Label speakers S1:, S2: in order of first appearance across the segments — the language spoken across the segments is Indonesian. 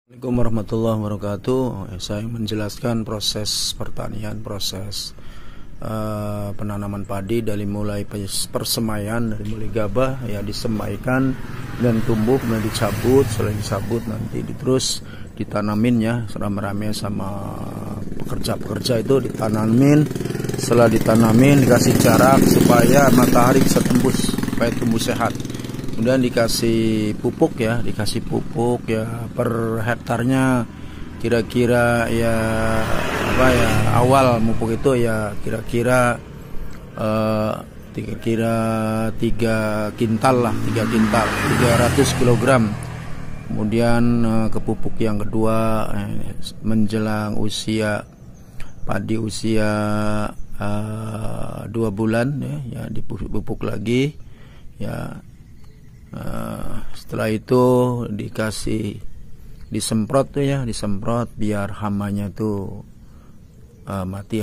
S1: Assalamualaikum warahmatullahi wabarakatuh. Saya menjelaskan proses pertanian, proses penanaman padi dari mulai persemaian, dari mulai gabah ya disemaikan dan tumbuh, kemudian dicabut. Setelah dicabut nanti terus ditanamin ya, rame-rame sama pekerja-pekerja itu ditanamin. Setelah ditanamin dikasih jarak supaya matahari bisa tembus, supaya tumbuh sehat. Kemudian dikasih pupuk ya, per hektarnya kira-kira ya awal pupuk itu ya kira-kira 3 kintal lah, 3 kintal 300 kilogram. Kemudian ke pupuk yang kedua menjelang usia padi usia 2 bulan ya dipupuk lagi ya. Setelah itu disemprot biar hamanya tuh mati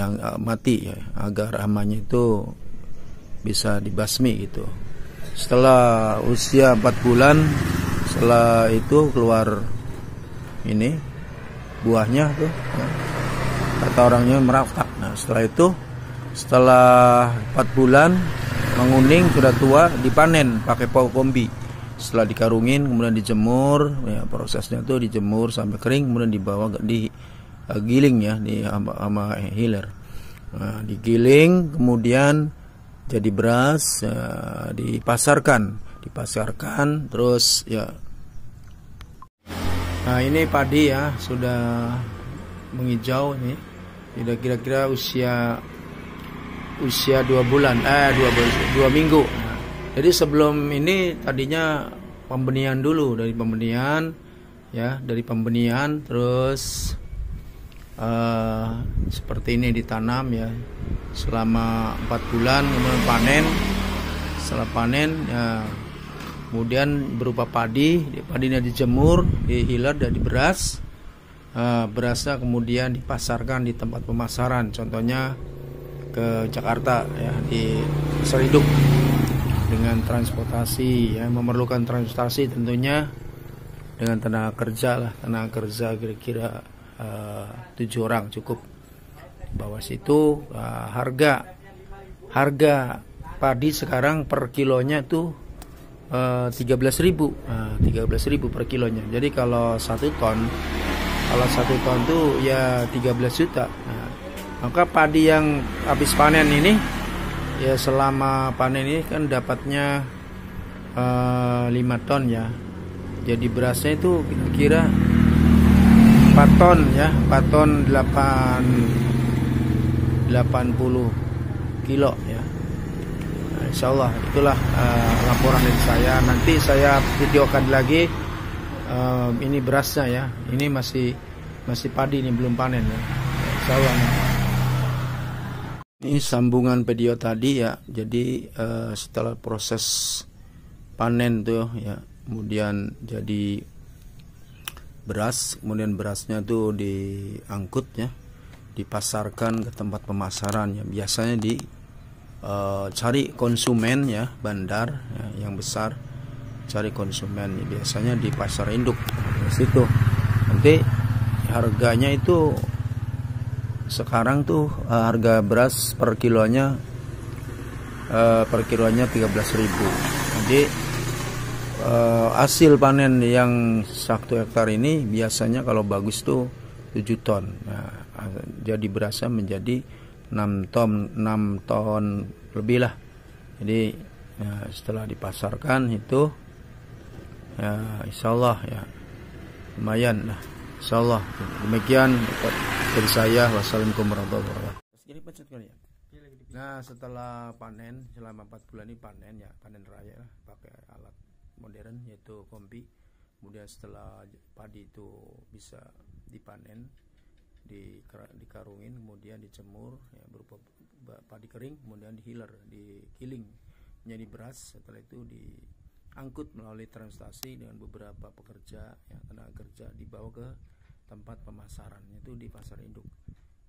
S1: ya, agar hamanya itu bisa dibasmi gitu. Setelah usia 4 bulan, setelah itu keluar ini buahnya tuh ya. Kata orangnya meratak. Nah setelah 4 bulan menguning, sudah tua, dipanen pakai kombi. Setelah dikarungin kemudian dijemur ya, prosesnya tuh dijemur sampai kering, kemudian dibawa digiling ya sama healer. Nah, digiling kemudian jadi beras ya, dipasarkan terus ya. Nah, ini padi ya sudah menghijau nih. Sudah kira-kira usia 2 bulan 2 minggu. Nah, jadi sebelum ini tadinya pembenihan dulu, dari pembenihan terus seperti ini ditanam ya selama 4 bulan, kemudian panen. Setelah panen ya kemudian berupa padinya dijemur, dihiler jadi beras. Berasnya kemudian dipasarkan di tempat pemasaran, contohnya ke Jakarta ya, di Pasar Induk, dengan transportasi ya, memerlukan transportasi tentunya dengan tenaga kerja kira-kira 7 orang cukup. Bawah situ harga padi sekarang per kilonya tuh 13.000 per kilonya. Jadi kalau 1 ton tuh ya 13 juta. Maka padi yang habis panen ini ya, selama panen ini kan dapatnya 5 ton ya. Jadi berasnya itu kira-kira 4 ton ya, 4 ton 80 kilo ya. Nah, insya Allah itulah laporan dari saya. Nanti saya videokan lagi ini berasnya ya. Ini masih padi, ini belum panen ya. Insya Allah. Ini sambungan video tadi ya. Jadi setelah proses panen tuh ya, kemudian jadi beras, kemudian berasnya tuh diangkut ya, dipasarkan ke tempat pemasaran ya. Biasanya cari konsumen ya, bandar ya, yang besar, cari konsumen ya, biasanya di pasar induk di situ. Nanti harganya itu sekarang tuh harga beras per kilonya 13.000. Jadi hasil panen yang 1 hektar ini biasanya kalau bagus tuh 7 ton. Nah, jadi berasnya menjadi 6 ton lebih lah. Jadi ya, setelah dipasarkan itu ya insyaallah ya lumayan lah. Insyaallah. Demikian dari saya. Wassalamualaikum warahmatullahi wabarakatuh. Nah, setelah panen selama 4 bulan ini panen ya, panen raya lah, pakai alat modern yaitu kombi. Kemudian setelah padi itu bisa dipanen, dikarungin, kemudian dijemur ya, berupa padi kering, kemudian dihiler, digiling menjadi beras. Setelah itu diangkut melalui transportasi dengan beberapa pekerja ya, tenaga kerja, dibawa ke tempat pemasaran, itu di Pasar Induk.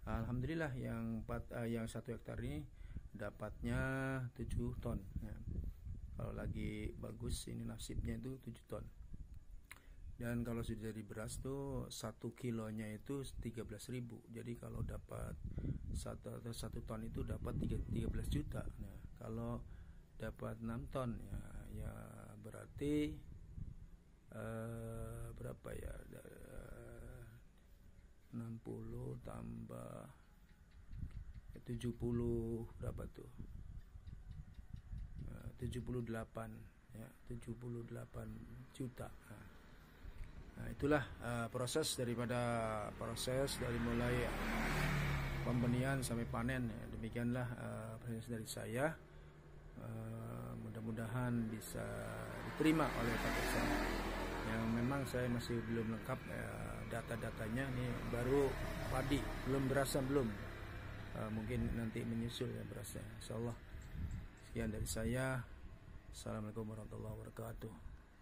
S1: Alhamdulillah yang 1 hektar ini dapatnya 7 ton ya. Kalau lagi bagus ini nasibnya itu 7 ton. Dan kalau sudah jadi beras tuh 1 kilonya itu 13.000. Jadi kalau dapat 1 ton itu dapat 13 juta. Nah, kalau dapat 6 ton ya berarti berapa ya? 60 tambah 70 berapa tuh? 78 ya, 78 juta. Nah, itulah proses dari mulai pembenihan sampai panen ya. Demikianlah proses dari saya. Mudah-mudahan bisa diterima oleh Pak Desa. Yang memang saya masih belum lengkap data-datanya, nih baru padi, belum berasnya belum. Mungkin nanti menyusul ya berasnya. Insyaallah. Sekian dari saya. Assalamualaikum warahmatullahi wabarakatuh.